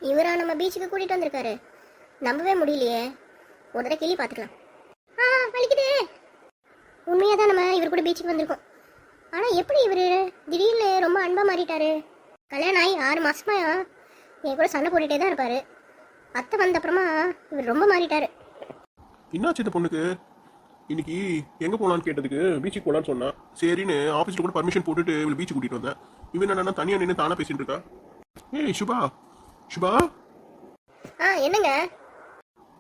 இவரா நம்ம பீச்சுக்கு கூட்டிட்டு வந்திருக்காரு? நம்பவே முடியலையே. ஒரு தடவை கிளி பார்த்துக்கலாம். வலிக்குது. உண்மையாக தான் நம்ம இவர் கூட பீச்சுக்கு வந்திருக்கோம். ஆனால் எப்படி இவர் திடீர்னு ரொம்ப அன்பாக மாறிட்டாரு? கல்யாணம் ஆகி 6 மாசமா என் கூட சண்டை போட்டுகிட்டே தான் இருப்பார். அத்தை வந்த அப்புறமா இவர் ரொம்ப மாறிட்டாரு. என்னாச்சு இந்த பொண்ணுக்கு? இன்னைக்கு எங்கே போகலான்னு கேட்டதுக்கு பீச்சுக்கு போகலான்னு சொன்னா. சரின்னு ஆஃபீஸில் கூட பர்மிஷன் போட்டுட்டு இவள் பீச்சுக்கு கூட்டிகிட்டு வந்தேன். இவன் என்னன்னா தனியாக நின்று தானே பேசிட்டு இருக்கா. ஏய் சுபா, சுபா என்னங்க?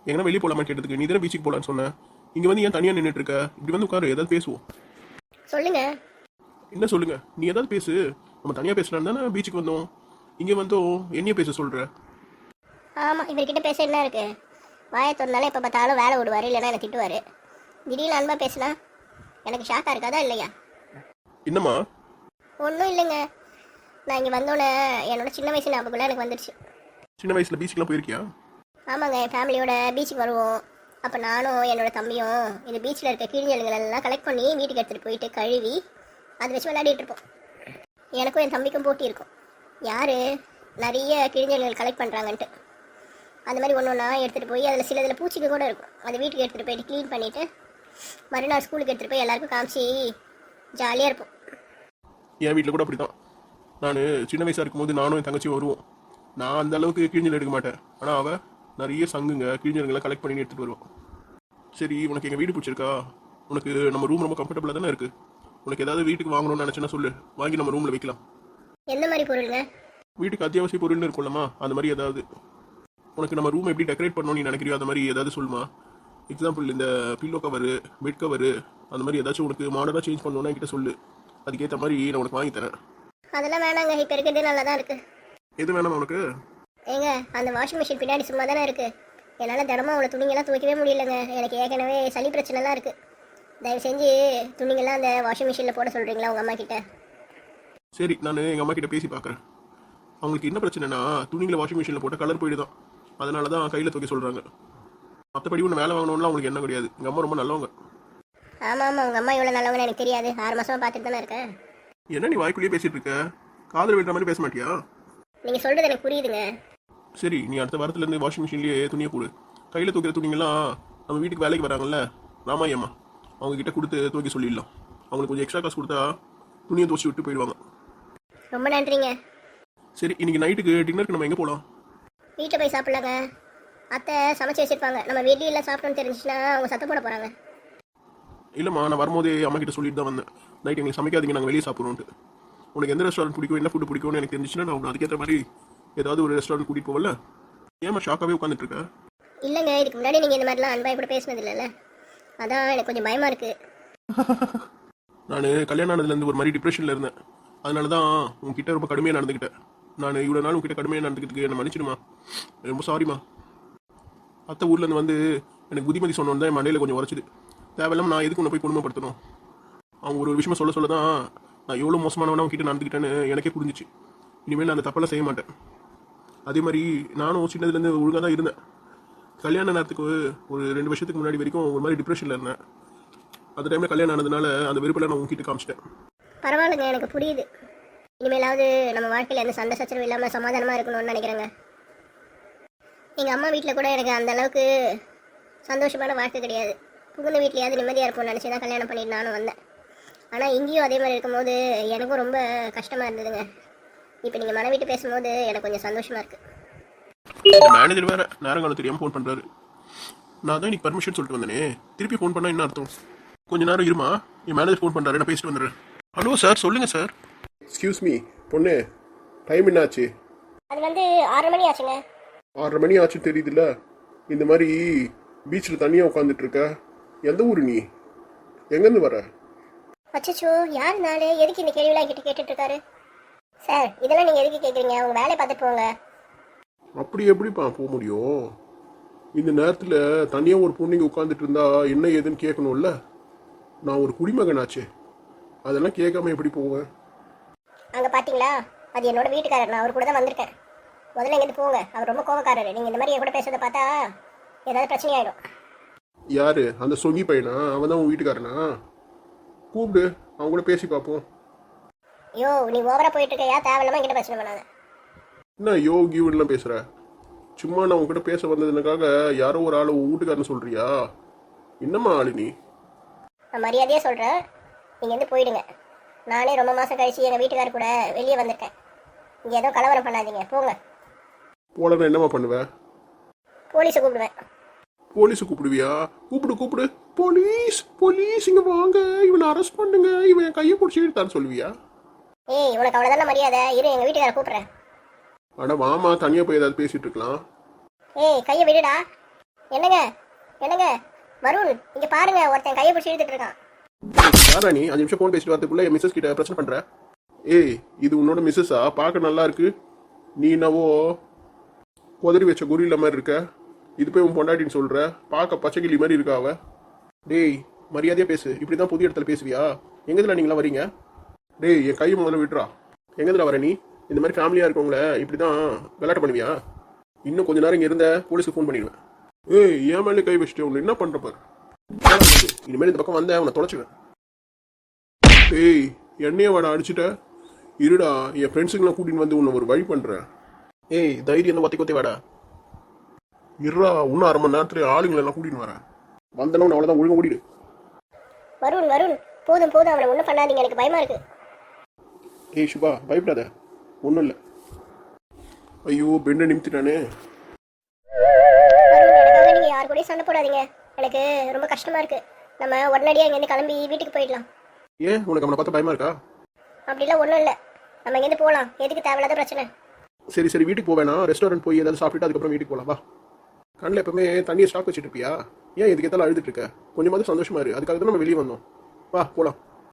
எங்கன்னா வெளியே போகலாமான்னு கேட்டதுக்கு நீ தானே பீச்சுக்கு போகலான்னு சொன்னேன். இங்கே வந்து ஏன் தனியாக நின்றுட்டு இருக்க? இப்படி வந்து உட்காரு, ஏதாவது பேசுவோம். சொல்லுங்க. என்ன சொல்லுங்க? நீ ஏதாவது பேசு. நம்ம தனியாக பேசலாம் தானே பீச்சுக்கு வந்தோம். இங்கே வந்தோம் என்னைய பேச சொல்கிற? ஆமாம், இவர்கிட்ட பேச என்ன இருக்கு? வாயை திறந்தாலும் எப்போ பார்த்தாலும் வேலை விடுவார், இல்லைன்னா என்னை திட்டுவார். திடீர்னு அன்பாக பேசினா எனக்கு ஷாக்காக இருக்காதா இல்லையா? என்னம்மா? ஒன்றும் இல்லைங்க. நான் இங்கே வந்தோன்னே என்னோட சின்ன வயசு ஞாபகம்லாம் எனக்கு வந்துடுச்சு. சின்ன வயசில் பீச்சுக்கெலாம் போயிருக்கியா? ஆமாங்க, என் ஃபேமிலியோட பீச்சுக்கு வருவோம். அப்போ நானும் என்னோட தம்பியும் இந்த பீச்சில் இருக்க கிழிஞ்சல்களெல்லாம் கலெக்ட் பண்ணி வீட்டுக்கு எடுத்துகிட்டு போயிட்டு கழுவி அதை வச்சு விளையாடிட்டு இருப்போம். எனக்கும் என் தம்பிக்கும் போட்டி இருக்கும், யார் நிறைய கிழிஞ்சல்கள் கலெக்ட் பண்ணுறாங்கன்ட்டு. அந்த மாதிரி ஒன்று ஒன்றா எடுத்துகிட்டு போய் அதில் சிலதில் பூச்சிக்கு கூட இருக்கும். அதை வீட்டுக்கு எடுத்துகிட்டு போயிட்டு க்ளீன் பண்ணிவிட்டு மறுநாள் ஸ்கூலுக்கு எடுத்துகிட்டு போய் எல்லாருக்கும் காமிச்சு ஜாலியாக இருப்போம். என் வீட்டில் கூட அப்படி தான். நான் சின்ன வயசாக இருக்கும்போது நானும் என் தங்கச்சியும் வருவோம். நான் அந்த அளவுக்கு கிழிஞ்சல் எடுக்க மாட்டேன். ஆனால் அவள் நிறைய சங்குங்க கிழிஞ்சல்களை கலெக்ட் பண்ணி எடுத்துகிட்டு வருவான். சரி, உனக்கு எங்கள் வீடு பிடிச்சிருக்கா? உனக்கு நம்ம ரூம் ரொம்ப கம்ஃபர்டபுளாக தானே இருக்குது. உனக்கு ஏதாவது வீட்டுக்கு வாங்கணும்னு நினச்சேன்னா சொல்லு, வாங்கி நம்ம ரூமில் வைக்கலாம். எந்த மாதிரி பொருளுங்க? வீட்டுக்கு அத்தியாவசிய பொருள்னு இருக்கும்லம்மா, அந்த மாதிரி ஏதாவது. உனக்கு நம்ம ரூம் எப்படி டெக்கரேட் பண்ணணும்னு நீ நினைக்கிறியோ அந்த மாதிரி ஏதாவது சொல்லுமா. எக்ஸாம்பிள், இந்த பில்லோ கவரு, பெட் கவரு, அந்த மாதிரி ஏதாச்சும் உனக்கு மாடலாக சேஞ்ச் பண்ணணும்னா என்கிட்ட சொல்லு. அதுக்கேற்ற மாதிரி நான் உனக்கு வாங்கி தரேன். அதெல்லாம் வேணாங்க, இப்போ இருக்கிறதே நல்லா தான் இருக்குது. எது வேணாமா உனக்கு? ஏங்க, அந்த வாஷிங் மிஷின் பின்னாடி சும்மா தானே இருக்குது. என்னால் தினமும் அவ்வளோ துணிங்கெல்லாம் துவைக்கவே முடியலைங்க. எனக்கு ஏற்கனவே சளி பிரச்சனைலாம் இருக்குது. தயவு செஞ்சு துணிங்கெல்லாம் அந்த வாஷிங் மிஷினில் போட சொல்கிறீங்களா உங்கள் அம்மா கிட்ட? சரி, நான் எங்கள் அம்மா கிட்ட பேசி பார்க்குறேன். அவங்களுக்கு என்ன பிரச்சனைனா, துணிங்களை வாஷிங் மிஷினில் போட்டால் கலர் போயிடுதான். அதனால தான் கையில் துவைக்க சொல்கிறாங்க. மற்றபடி ஒன்று வேலை வாங்கணும்னா அவங்களுக்கு என்ன கிடையாது. எங்கள் அம்மா ரொம்ப நல்லவங்க. ஆமாம் ஆமாம், உங்கள் அம்மா இவ்வளோ நல்லவங்கன்னு எனக்கு தெரியாது. 6 மாதமாக பார்த்துட்டு தானே இருக்கேன். என்ன நீ வாய்க்குள்ளேயே பேசிகிட்டு இருக்க? காதல் விடுற மாதிரி பேச மாட்டியா? நீங்கள் சொல்கிறது எனக்கு புரியுதுங்க. சரி, நீ அடுத்த வாரத்துலேருந்து வாஷிங் மிஷின்லேயே துணியை போடு. கையில் தூக்கிற துணிங்கெல்லாம் நம்ம வீட்டுக்கு வேலைக்கு வராங்கல்ல ராமாயம்மா, அவங்கக்கிட்ட கொடுத்து துவைக்க சொல்லிடலாம். அவங்களுக்கு கொஞ்சம் எக்ஸ்ட்ரா காசு கொடுத்தா துணியை துவச்சி விட்டு போயிடுவாங்க. ரொம்ப நன்றிங்க. சரி, இன்னைக்கு நைட்டுக்கு டின்னருக்கு நம்ம எங்கே போகலாம்? வீட்டில் போய் சாப்பிட்லாங்க. அத்தை சமைச்சு வச்சுருப்பாங்க. நம்ம வெளியில் சாப்பிட்டோன்னு தெரிஞ்சிச்சுன்னா அவங்க சத்தம் போட போகிறாங்க. இல்லைம்மா, நான் வரும்போதே அம்மா கிட்ட சொல்லிட்டு தான் வந்தேன். நைட் எங்களுக்கு சமைக்காதீங்க, நாங்கள் வெளியே சாப்பிட்றோன்ட்டு. உனக்கு எந்த ரெஸ்டாரண்ட் பிடிக்கும், என்ன ஃபுட்டு பிடிக்கும்னு எனக்கு தெரிஞ்சிச்சுன்னா நான் உனக்கு அதுக்கேற்ற மாதிரி ஏதாவது ஒரு ரெஸ்டாரண்ட் கூட்டிகிட்டு போகல. ஏமா ஷாக்காகவே உட்காந்துட்டு இருக்க? இல்லைங்க, இதுக்கு முன்னாடி நீங்கள் இந்த மாதிரிலாம் அன்பாய் கூட பேசினது இல்லைல்ல, அதான் எனக்கு கொஞ்சம் பயமாக இருக்குது. நான் கல்யாணம் ஆனதுலேருந்து ஒரு மாதிரி டிப்ரெஷனில் இருந்தேன். அதனால தான் உங்ககிட்ட ரொம்ப கடுமையாக நடந்துக்கிட்டேன். நான் இவ்வளோ நாள் உங்ககிட்ட கடுமையாக நடந்துக்கிறதுக்கு என்ன மன்னிச்சிடுமா. ரொம்ப சாரிம்மா. அத்தை ஊர்லேருந்து வந்து எனக்கு புத்திமதி சொன்னோன்னு தான் என் மண்டையில் கொஞ்சம் உரைச்சிது. தேவையில்லாமல் நான் எதுக்கு ஒன்று போய் குடும்பப்படுத்தணும். அவங்க ஒரு விஷயமா சொல்ல தான் நான் எவ்வளோ மோசமானவனா அவங்ககிட்ட நடந்துக்கிட்டேன்னு எனக்கே புரிஞ்சிச்சு. இனிமேல் நான் அந்த தப்பெல்லாம் செய்ய மாட்டேன். அதே மாதிரி நானும் சின்னதுலேருந்து ஒழுங்காக தான் இருந்தேன். கல்யாண நேரத்துக்கு ஒரு 2 வருஷத்துக்கு முன்னாடி வரைக்கும் ஒரு மாதிரி டிப்ரெஷனில் இருந்தேன். அந்த டைமில் கல்யாணம் ஆனதுனால அந்த வெறுப்பெல்லாம் நான் உங்ககிட்ட காமிச்சிட்டேன். பரவாயில்லைங்க, எனக்கு புரியுது. இனிமேலாவது நம்ம வாழ்க்கையில் எந்த சண்டை சச்சரவு இல்லாமல் சமாதானமாக இருக்கணும்னு நினைக்கிறேங்க. எங்கள் அம்மா வீட்டில் கூட எனக்கு அந்த அளவுக்கு சந்தோஷமான வாழ்க்கை கிடையாது. புகுந்த வீட்லையாவது நிம்மதியாக இருப்போம்னு நினச்சி தான் கல்யாணம் பண்ணிட்டு நானும் வந்தேன். ஆனால் இங்கேயும் அதே மாதிரி இருக்கும்போது எனக்கும் ரொம்ப கஷ்டமாக இருந்ததுங்க. இப்போ நீங்கள் மனைவிட்டு பேசும்போது எனக்கு கொஞ்சம் சந்தோஷமாக இருக்குது. மேனேஜர் வேறு நேரங்காலம் தெரியாமல் ஃபோன் பண்ணுறாரு. நான் தான் இன்னைக்கு பர்மிஷன் சொல்லிட்டு வந்தேனே, திருப்பி ஃபோன் பண்ணால் என்ன அர்த்தம்? கொஞ்ச நேரம் இருமா, என் மேனேஜர் ஃபோன் பண்ணுறாரு, நான் பேசிட்டு வந்துடுறேன். ஹலோ சார், சொல்லுங்கள் சார். எக்ஸ்கியூஸ் மீ பொண்ணு, டைம் என்ன ஆச்சு? அது 6:30 மணி ஆச்சுங்க. 6:30 மணி ஆச்சு தெரியுதுல்ல. இந்த மாதிரி பீச்சில் தனியாக உட்காந்துட்டு இருக்க. எந்த ஊர் நீ? எங்கேருந்து வர? அச்சோ, யார் நாள்? எதுக்கு இந்த கேள்விலாம் என்கிட்ட கேட்டுட்டு இருக்காரு? சார், இதெல்லாம் நீங்கள் எதுக்கு கேட்குறீங்க? உங்கள் வேலையை பார்த்துட்டு போங்க. அப்படி எப்படிப்பா போக முடியும்? இந்த நேரத்தில் தனியாக ஒரு பொண்ணுங்க உட்காந்துட்டு இருந்தா என்ன ஏதுன்னு கேட்கணும்ல. நான் ஒரு குடிமகனாச்சே, அதெல்லாம் கேட்காம எப்படி போவேன்? அங்கே பார்த்தீங்களா, அது என்னோட வீட்டுக்காரர். நான் அவர் கூட தான் வந்திருக்கேன். முதல்ல எங்கேருந்து போங்க, அவர் ரொம்ப கோவக்காரர். நீங்கள் இந்த மாதிரி என் கூட பேசுறதை பார்த்தா ஏதாவது பிரச்சனை ஆகிடும். யாரு அந்த சொங்கி பையனா? அவன் தான் உன் வீட்டுக்காரனா? கூப்பிடு, அவங்க கூட பேசி பார்ப்போம். ஐயோ, நீ ஓவரா போயிட்டு இருக்கையா? தேவையில்லாம என்கிட்ட பிரச்சனை பண்ணாத. என்ன யோகியூன்லாம் பேசுகிற? சும்மா நான் உங்ககிட்ட பேச வந்ததுனுக்காக யாரோ ஒரு ஆள் வீட்டுக்காரன்னு சொல்றியா? என்னம்மா ஆளு நீ? நான் மரியாதையாக சொல்கிறேன், நீங்கள் வந்து போயிடுங்க. நானே ரொம்ப மாதம் கழிச்சு எங்கள் வீட்டுக்காரர் கூட வெளியே வந்திருக்கேன். இங்கே எதுவும் கலவரம் பண்ணாதீங்க, போங்க. போலன்னா என்னம்மா பண்ணுவேன்? போலீஸை கூப்பிடுவேன். போலீஸை கூப்பிடுவியா? கூப்பிடு கூப்பிடு. போலீஸ் போலீஸ் இங்க வாங்க, இவனை அரெஸ்ட் பண்ணுங்க, இவன் என் கையை பிடிச்சி இழுத்தான்னு சொல்லுவியா? ஏய், உனக்கு அவ்வளோதானே மரியாதை? இரு, எங்கள் வீட்டுக்காரர் கூப்பிட்றேன். அட வாமா, தனியா போய் ஏதாவது பேசிட்டு இருக்கலாம். ஏய், கையை விடுடா. என்னங்க என்னங்க வருண், இங்கே பாருங்க, ஒருத்தன் கையை பிடிச்சி இழுத்துட்டு இருக்கான். யாரா நீ? 5 நிமிஷம் ஃபோன் பேசிட்டு வரதுக்குள்ள என் மிஸ்ஸஸ் கிட்ட பிரச்சனை பண்ற? ஏய், இது உன்னோட மிஸ்ஸஸா? பார்க்க நல்லா இருக்கு. நீ என்னவோ உதறி வச்ச குறியில மாதிரி இருக்க. இது போய் உன் பொண்டாட்டின்னு சொல்ற? பார்க்க பச்சைக்கிளி மாதிரி இருக்கா அவ. டேய், மரியாதையா பேசு. இப்படிதான் புதிய இடத்துல பேசுவியா? எங்கதுல நீங்களாம் வரீங்க? டேய், என் கையை முதல்ல விட்டுறா. எங்கதுல வர நீ? இந்த மாதிரி ஃபேமிலியா இருக்கவங்கள இப்படிதான் விளையாட்டு பண்ணுவியா? இன்னும் கொஞ்ச நேரம் இங்க இருந்த போலீஸுக்கு ஃபோன் பண்ணிடுவேன். ஏய், என் மேலே கை வச்சுட்டு உன்னை என்ன பண்ற பாரு. இனிமேல் இந்த பக்கம் வந்த உன்னை தொலைச்சுவேன். ஏய், என்னைய வாடா அடிச்சுட்ட? இருடா, என் ஃப்ரெண்ட்ஸுங்களாம் கூட்டின்னு வந்து உன்னை ஒரு வழி பண்றேன். ஏய், தைரியம் தான் ஒத்தி வாடா. இருடா, இன்னும் 1/2 மணி நேரத்துல ஆளுங்களை எல்லாம் கூட்டின்னு வரேன். வந்தனும் அவ்வளோதான், ஒழுங்கா ஓடிடு. வருண் வருண், போதும் போதும், அவனை ஒன்றும் பண்ணாதீங்க, எனக்கு பயமா இருக்கு. ஏய் சுபா, பயப்படாத, ஒன்றும் இல்லை. ஐயோ, பெண்ணை நிமித்திட்டானே. வருண், எனக்காக நீங்கள் யார் கூடயும் சண்டை போடாதீங்க. எனக்கு ரொம்ப கஷ்டமா இருக்கு. நம்ம உடனடியாக இங்கேருந்து கிளம்பி வீட்டுக்கு போயிடலாம். ஏன், உனக்கு அவனை பார்த்தா பயமா இருக்கா? அப்படிலாம் ஒன்றும் இல்லை, நம்ம இங்கேருந்து போகலாம். எதுக்கு தேவையில்லாத பிரச்சனை? சரி சரி, வீட்டுக்கு போவேனா? ரெஸ்டாரண்ட் போய் ஏதாவது சாப்பிட்டுட்டு அதுக்கப்புறம் வீட்டுக்கு போகலாம். வா. கண்ணில் எப்பவுமே தண்ணியை ஸ்டாக் வச்சுட்டு இருப்பியா? ஏன் இதுக்கு எத்தாலும் அழுதுட்டு இருக்க? கொஞ்சமாவது சந்தோஷமா இரு. அதுக்காக தான் நம்ம வெளியே வந்தோம். வா போலாம்.